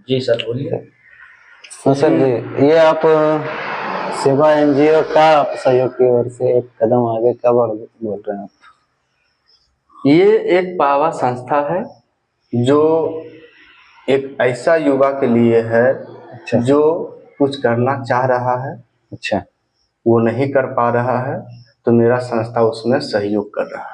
जी sir बोलिए। हाँ sir जी, ये आप सेवा एनजीओ का आप सहयोग की ओर से एक कदम आगे क्या बोल रहे हैं आप? ये एक पावा संस्था है जो एक ऐसा युवा के लिए है अच्छा। जो कुछ करना चाह रहा है, अच्छा। वो नहीं कर पा रहा है, तो मेरा संस्था उसमें सहयोग कर रहा है।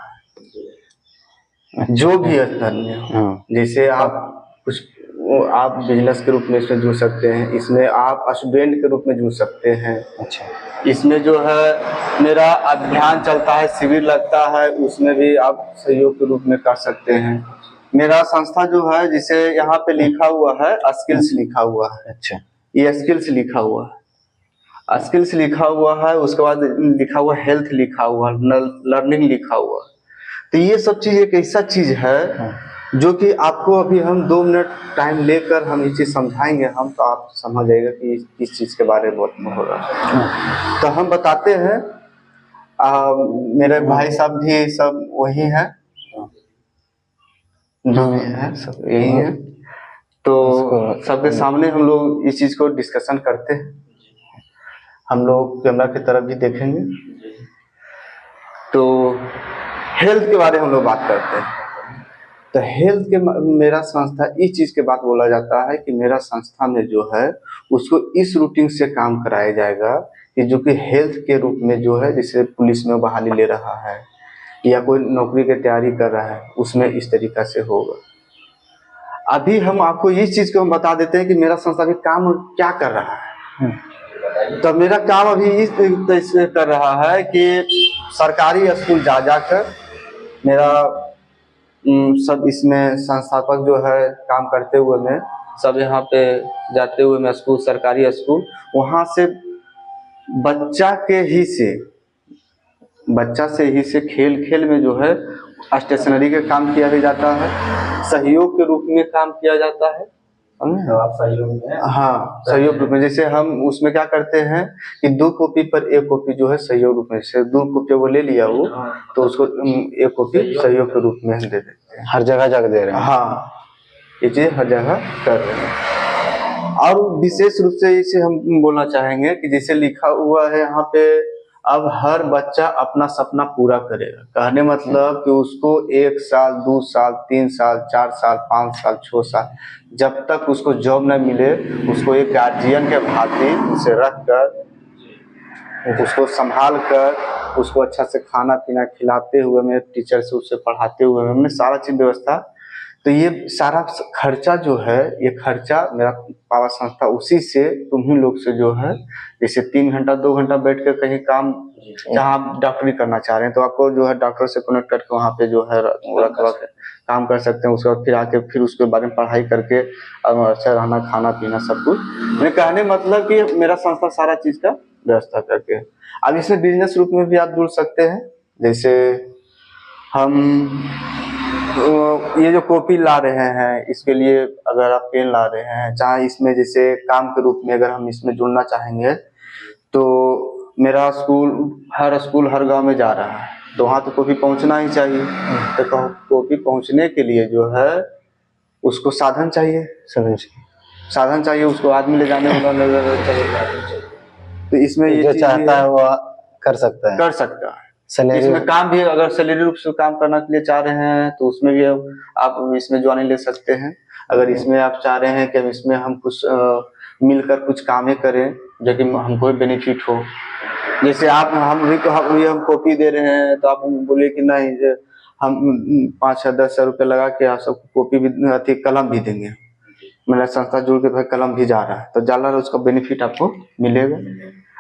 जो भी स्तर में हो, हाँ। जैसे आप बिजनेस के रूप में इसमें जुड़ सकते हैं, इसमें आप स्टूडेंट के रूप में जुड़ सकते हैं। अच्छा। इसमें जो है मेरा अभियान चलता है, शिविर लगता है, उसमें भी आप सहयोग के रूप में कर सकते हैं। मेरा संस्था जो है, जिसे यहाँ पे लिखा हुआ है स्किल्स लिखा हुआ है। अच्छा। ये स्किल्स लिखा हुआ है, स्किल्स लिखा हुआ है, उसके बाद लिखा हुआ हेल्थ लिखा हुआ, लर्निंग लिखा हुआ। तो ये सब चीज एक ऐसा चीज है जो कि आपको अभी हम 2 मिनट टाइम लेकर हम ये चीज समझाएंगे, हम तो आप समझ जाएगा कि इस चीज के बारे में हो रहा है। तो हम बताते हैं, मेरे भाई साहब भी सब वही है, जो भी है सब यही है। तो सबके सामने हम लोग इस चीज को डिस्कशन करते हैं। हम लोग कैमरा की तरफ भी देखेंगे। तो हेल्थ के बारे में हम लोग बात करते हैं। तो हेल्थ के मेरा संस्था इस चीज के बात बोला जाता है कि मेरा संस्था में जो है उसको इस रूटीन से काम कराया जाएगा कि जो कि हेल्थ के रूप में जो है, जैसे पुलिस में बहाली ले रहा है या कोई नौकरी की तैयारी कर रहा है, उसमें इस तरीका से होगा। अभी हम आपको इस चीज को हम बता देते हैं कि मेरा संस्था अभी काम क्या कर रहा है। तो मेरा काम अभी इस तरीके से कर रहा है कि सरकारी स्कूल जा जाकर मेरा सब इसमें संस्थापक जो है काम करते हुए मैं सब यहाँ पे जाते हुए मैं स्कूल, सरकारी स्कूल, वहाँ से बच्चा से ही खेल खेल में जो है स्टेशनरी का काम किया भी जाता है, सहयोग के रूप में काम किया जाता है। आप सहयोग में? हाँ, सहयोग रूप में। जैसे हम उसमें क्या करते हैं कि 2 कॉपी पर 1 कॉपी जो है सहयोग रूप में, जैसे 2 कॉपी वो ले लिया वो, तो उसको 1 कॉपी सहयोग के रूप में हम दे देते हैं। हर जगह जाकर दे रहे हैं? हाँ, ये चीज हर जगह कर रहे हैं। और विशेष रूप से इसे हम बोलना चाहेंगे कि जैसे लिखा हुआ है यहाँ पे, अब हर बच्चा अपना सपना पूरा करेगा। कहने मतलब कि उसको 1 साल, 2 साल, 3 साल, 4 साल, 5 साल, 6 साल, जब तक उसको जॉब न मिले, उसको एक गार्जियन के भांति उसे रख कर, उसको संभाल कर, उसको अच्छा से खाना पीना खिलाते हुए में, टीचर से उसे पढ़ाते हुए में, सारा चीज व्यवस्था। तो ये सारा खर्चा जो है, ये खर्चा मेरा पावा संस्था उसी से, तुम्ही लोग से जो है, जैसे 3 घंटा 2 घंटा बैठ कर कहीं काम, जहाँ आप डॉक्टरी करना चाह रहे हैं तो आपको जो है डॉक्टर से कनेक्ट करके वहाँ पे जो है काम कर सकते हैं। उसके बाद फिर आके फिर उसके बारे में पढ़ाई करके अच्छा रहना, खाना पीना सब कुछ। मेरे कहने मतलब कि मेरा संस्था सारा चीज का व्यवस्था करके। अब इसमें बिजनेस रूप में भी आप जुड़ सकते हैं। जैसे हम ये जो कॉपी ला रहे हैं, इसके लिए अगर आप पेन ला रहे हैं, चाहे इसमें जैसे काम के रूप में अगर हम इसमें जुड़ना चाहेंगे, तो मेरा स्कूल हर गांव में जा रहा है, तो वहाँ तो कॉपी पहुँचना ही चाहिए। तो कॉपी पहुँचने के लिए जो है उसको साधन चाहिए, साधन चाहिए उसको, आदमी ले जाने वाला चाहिए। तो इसमें ये जो चाहता है वो कर सकता है। इसमें काम भी, अगर सैलरी रूप से काम करना के लिए चाह रहे हैं तो उसमें भी आप इसमें ज्वाइनिंग ले सकते हैं। अगर इसमें आप चाह रहे हैं कि इसमें हम कुछ मिलकर कुछ कामें करें जो कि हमको बेनिफिट हो, जैसे हम कॉपी दे रहे हैं, तो आप बोले कि नहीं, हम 5-10 रुपये लगा के आप सबको कॉपी भी, कलम भी देंगे। मेरा संस्था जुड़ के भाई कलम भी जा रहा है, तो जाला उसका बेनिफिट आपको मिलेगा।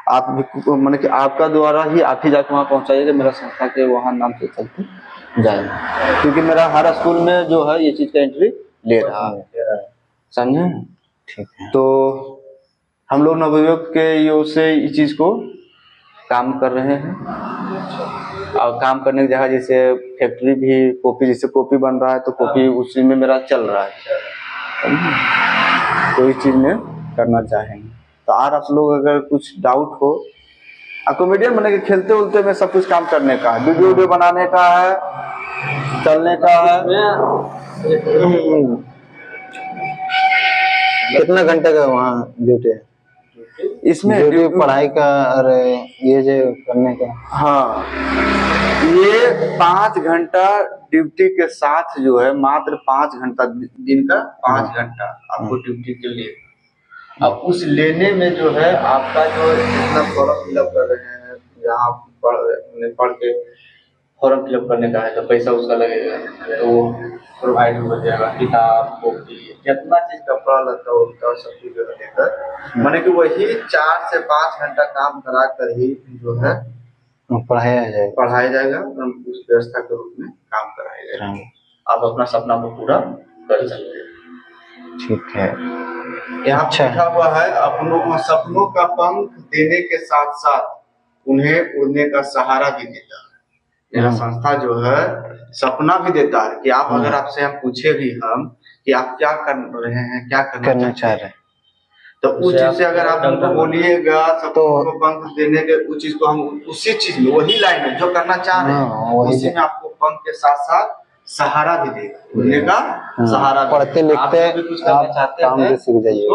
आप भी मैंने कि आपका द्वारा ही आप ही जाकर वहाँ पहुँचाइएगा, मेरा संस्था के वहाँ नाम से चलते जाएगा, क्योंकि मेरा हर स्कूल में जो है ये चीज का एंट्री ले रहा है, समझे? ठीक है। तो हम लोग नवयुवक के योग से इस चीज को काम कर रहे हैं। और काम करने की जगह जैसे फैक्ट्री भी, कॉपी, जैसे कॉपी बन रहा है तो कॉपी उसी में मेरा चल रहा है, तो इस चीज में करना चाहेंगे। तो आप लोग अगर कुछ डाउट हो, कॉमेडियन बने के खेलते उलते में सब कुछ काम करने का है, वीडियो बनाने का है, चलने का है। कितना घंटे का वहाँ ड्यूटी है? इसमें ड्यूटी पढ़ाई का और ये जो करने का? हाँ, ये 5 घंटा ड्यूटी के साथ जो है मात्र 5 घंटा दिन का 5 घंटा आपको ड्यूटी के लिए। अब उस लेने में जो है आपका जो जितना फॉर्म फिलअप कर रहे हैं, यहाँ पढ़ के फॉर्म फिलअप करने का है तो पैसा उसका लगेगा, तो वो प्रोवाइड हो जाएगा, किताब कॉपी जितना चीज कपड़ा लगता है उनका सब चीज लेकर, माने कि वही 4 से 5 घंटा काम करा कर ही जो है पढ़ाया जाएगा, उस व्यवस्था के रूप में काम कराया जाएगा। आप अपना सपना को पूरा कर सकते हैं। ठीक है। यहाँ लिखा हुआ है अपनों सपनों का पंख देने के साथ साथ उन्हें उड़ने का सहारा भी देता है। मेरा संस्था जो है सपना भी देता है कि आप अगर आपसे हम पूछे भी हम कि आप क्या कर रहे हैं, क्या करना चाह रहे हैं, तो उस चीज से अगर आप हमको बोलिएगा सपनों को पंख देने के, उस चीज को हम उसी चीज में वही लाइन में जो करना चाह रहे हैं उसी में आपको पंख के साथ साथ सहारा भी देगा, उड़ने का सहारा। पढ़ते लिखते आप काम भी सीख जाइए,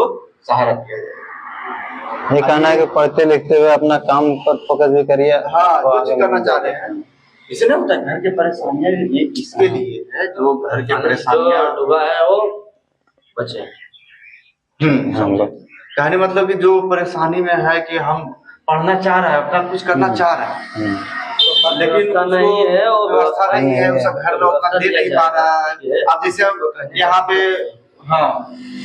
सहारा दिया जाएगा। ये कहना है कि पढ़ते लिखते हुए अपना काम पर फोकस भी करिए। हाँ, जो चीज करना चाह रहे हैं इसलिए होता है। घर के परेशानियां ये इसके लिए है, जो घर के परेशानियां डूबा है वो बचे। कहने मतलब कि जो परेशानी में है कि हम पढ़ना चाह रहा है, अपना कुछ करना चाह रहा है, लेकिन नहीं है, व्यवस्था नहीं है, उसका घर लोग उतना दे नहीं पा रहा है। अब जैसे यहाँ पे हाँ,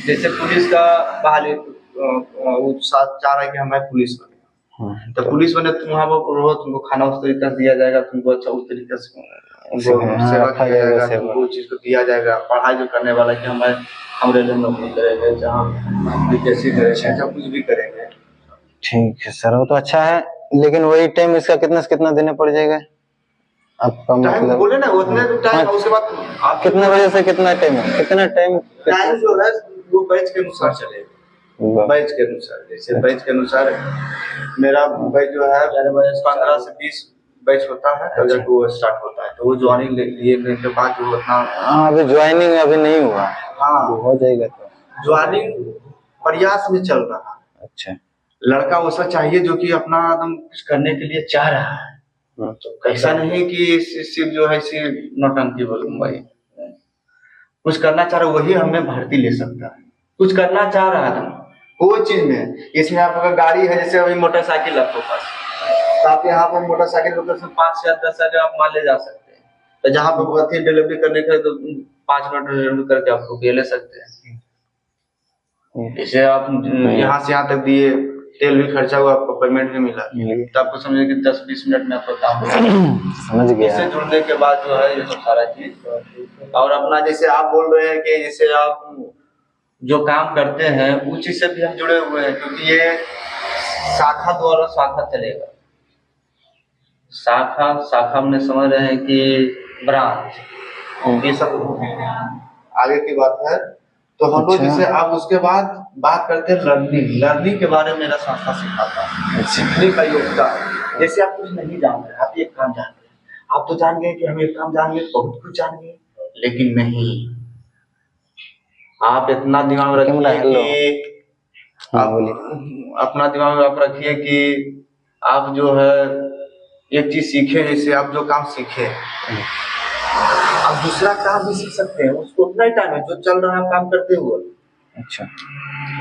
जैसे पुलिस का बहाली वो साथ चाह रहा है कि हमें पुलिस बने, तो पुलिस बने तुम वहाँ पर रहो, तुमको खाना उस तरीके से दिया जाएगा, तुमको अच्छा उस तरीके से सेवा किया जाएगा, तुमको उस चीज को दिया जाएगा। पढ़ाई जो करने वाला कि हमें हम रेलवे नौकरी करेंगे, जहाँ बीपीएससी करेंगे, जहाँ कुछ भी करेंगे। ठीक है सर, वो तो अच्छा है, लेकिन वही टाइम इसका कितना से कितना देना पड़ जाएगा आपका? मतलब बोले ना उतने टाइम, उसके बाद आप कितने बजे से कितना टाइम है? कितना टाइम जो है वो बैच के अनुसार चलेगा, बैच के अनुसार। जैसे बैच के अनुसार मेरा बैच जो है 15 से 20 बैच होता है, तो जब वो स्टार्ट होता है तो वो ज्वाइनिंग लेने के बाद जो उतना अभी ज्वाइनिंग अभी नहीं हुआ। हाँ, हो जाएगा। तो ज्वाइनिंग प्रयास में चल रहा है। अच्छा, लड़का वैसा चाहिए जो कि अपना एकदम कुछ करने के लिए चाह रहा है, तो ऐसा नहीं कि सिर्फ जो है सिर्फ नौटंकी भाई कुछ करना चाह रहा है वही हमें भर्ती ले सकता है। कुछ करना चाह रहा है कोई चीज में, इसमें आपका गाड़ी है, जैसे अभी मोटरसाइकिल आपके पास, तो आप यहाँ पर मोटरसाइकिल 5 से 10 आप मान ले जा सकते हैं, तो जहाँ पे डिलीवरी करने के तो 5 मिनट डिलीवरी करके आपको ले सकते हैं। जैसे आप यहाँ से यहाँ तक दिए, तेल भी खर्चा हुआ, आपको पेमेंट भी मिला, तो आपको समझे कि 10-20 मिनट में आपका काम समझ गया। इससे जुड़ने के बाद जो है ये सब सारा चीज, और अपना जैसे आप बोल रहे हैं कि जैसे आप जो काम करते हैं उस चीज से भी हम जुड़े हुए हैं, क्योंकि ये शाखा द्वारा शाखा चलेगा। शाखा हमने समझ रहे हैं कि ब्रांच, ये सब आगे की बात है। तो हम लोग जैसे आप उसके बाद बात करते हैं लर्निंग के बारे में मेरा संस्था सिखाता है, सीखने का योगदान। जैसे आप कुछ नहीं जान रहे, आप एक काम जान रहे, आप तो जान गए कि हम एक काम जान गए, बहुत कुछ जान गए, लेकिन नहीं, आप इतना दिमाग में रखिए कि आप अपना दिमाग में आप रखिए कि आप जो है एक चीज सीखे, जैसे आप जो काम सीखे आप दूसरा काम भी सीख सकते हैं, उसको उतना ही टाइम है जो चल रहा है काम करते हुए। अच्छा,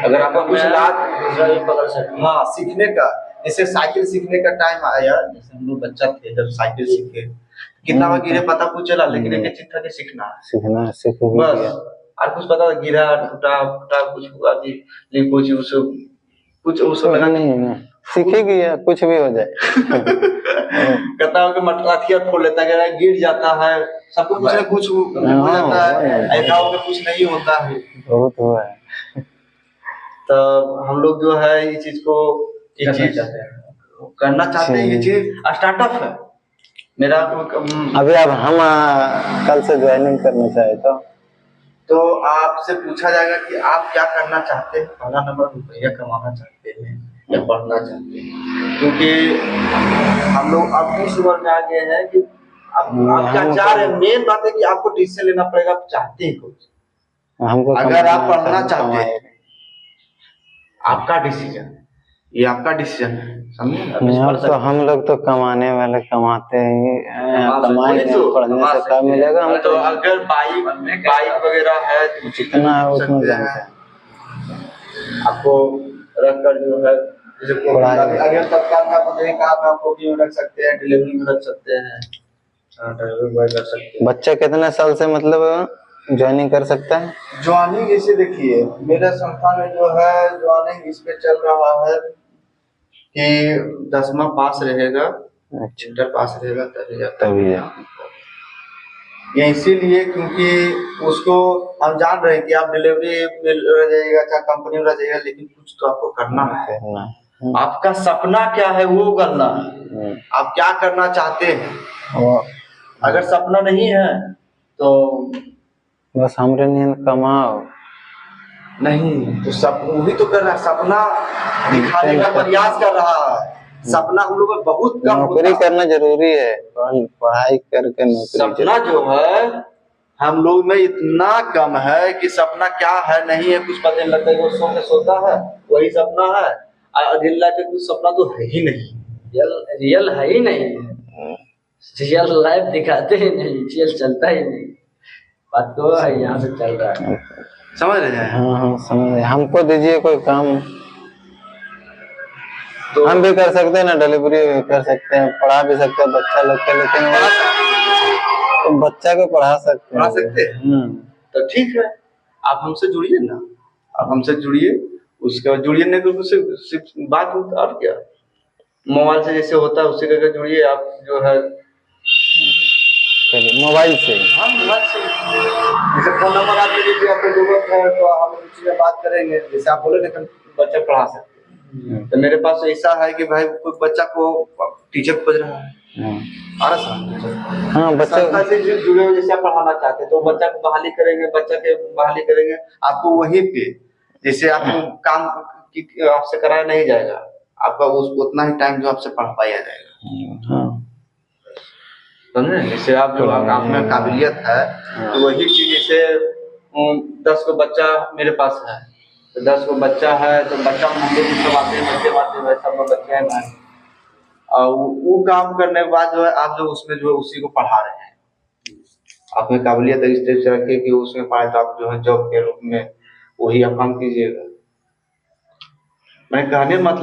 अगर आपको कुछ पकड़ सकते, हाँ, सीखने का, जैसे साइकिल सीखने का टाइम आया, जैसे हम लोग बच्चा थे जब साइकिल सीखे, कितना बार गिरे पता कुछ चला, लेकिन एक चीज था कि सीखना बस, और कुछ पता गिरा टूटा कुछ हुआ कि नहीं, कुछ उस नहीं सीखेगी या कुछ भी हो जाए। कहता हूँ कि मटकाथिया खोल लेता है, गिर जाता है, सबको कुछ न कुछ हो जाता है, ऐसा हो कुछ नहीं होता है, बहुत हुआ है। तो हम लोग जो है ये चीज को करना चाहते हैं, ये चीज स्टार्टअप है मेरा। अभी अब हम कल से ज्वाइनिंग करना चाहे तो आपसे पूछा जाएगा कि आप क्या करना चाहते हैं। पहला नंबर रुपया कमाना चाहते हैं या पढ़ना चाहते हैं, क्योंकि हम लोग अब इस उम्र में आ गए हैं कि आप क्या चाह रहे हैं। मेन बात है कि आपको डिसीजन लेना पड़ेगा, आप चाहते हैं कुछ। हमको अगर आप पढ़ना चाहते हैं आपका डिसीजन, ये आपका डिसीजन है, समझे ना? नहीं, अब तो हम लोग तो कमाने वाले कमाते हैं, कमाएंगे, वही तो, पढ़ने कमा से सकते कब हैं। मिलेगा हम तो अगर बाइक वगैरह है तो जितना है उसमें सकते जानते हैं। हैं। आपको रख कर जो है जैसे पढ़ाई- अगर तत्काल में आपको नहीं कहा, आपको भी रख सकते हैं, डिलीवरी में रख सकते हैं, ड्राइवर बॉय कर सकते हैं। बच्चा कितने साल से मतलब ज्वाइनिंग कर सकता है? ज्वाइनिंग इसे देखिए, मेरे संस्था में जो है ज्वाइनिंग इस पे चल रहा है कि 10वां पास रहेगा, अच्छा, इंटर पास रहेगा तभी जाता है। तभी है। ये इसीलिए क्योंकि उसको हम जान रहे हैं कि आप डिलीवरी में रह जाइएगा, चाहे कंपनी में रह जाइएगा, लेकिन कुछ तो आपको करना है। करना है। आपका सपना क्या है वो करना है, आप क्या करना चाहते हैं। और अगर सपना नहीं है तो बस हमरे नींद कमाओ, नहीं, तो सब वही तो कर रहा है, सपना दिखाने का प्रयास कर रहा है। सपना हम लोग का बहुत कम नौकरी होता है। करना जरूरी है, पढ़ाई करके नौकरी सपना जो है हम लोग में इतना कम है कि सपना क्या है नहीं है कुछ पता नहीं लगता है। वो सोता है वही सपना है, रियल लाइफ में कुछ सपना तो है ही नहीं। रियल है ही नहीं, रियल लाइफ दिखाते ही नहीं, रियल चलता ही नहीं। बात तो है, यहाँ से चल रहा है। समझ रहे हैं? हाँ हाँ समझ रहे। हमको दीजिए कोई काम, तो हम भी कर सकते हैं ना, डिलीवरी भी कर सकते हैं, पढ़ा भी सकते हैं बच्चा लोग के, लेकिन तो बच्चा को पढ़ा सकते पढ़ा सकते हैं। तो ठीक है, आप हमसे जुड़िए ना, आप हमसे जुड़िए, उसके बाद जुड़िए नहीं तो सिर्फ बात होता और क्या, मोबाइल से जैसे होता है उसी का जुड़िए आप जो है। मोबाइल से। हाँ, मोबाइल से जैसे फोन नंबर आप दे दीजिए, आपको जरूरत है तो हम उसी में बात करेंगे। जैसे आप बोले ना कि बच्चा पढ़ा सकते हैं, तो मेरे पास ऐसा है कि भाई कोई बच्चा को टीचर खोज रहा है, हाँ बच्चा संस्था से जुड़े हुए, जैसे आप पढ़ाना चाहते हैं तो बच्चा को बहाली करेंगे, बच्चा के बहाली करेंगे, आपको वहीं पे जैसे आपको काम आपसे कराया नहीं जाएगा, आपका उतना ही टाइम जो आपसे पढ़ाया जाएगा। हाँ समझे? जैसे आप जो आप में काबिलियत है तो वही चीज, जैसे 10 को बच्चा मेरे पास है, तो 10 को बच्चा है तो बच्चा हम लोग सब आते हैं, बच्चे बातें हैं, सब लोग बच्चे हैं भाई, और वो काम करने के बाद जो है आप जो उसमें जो है उसी को पढ़ा रहे हैं। आप में काबिलियत इस तरह से रखिए कि उसमें पढ़ाए तो आप जो है जॉब के रूप में वही आप काम कीजिएगा। मैं कहने मतलब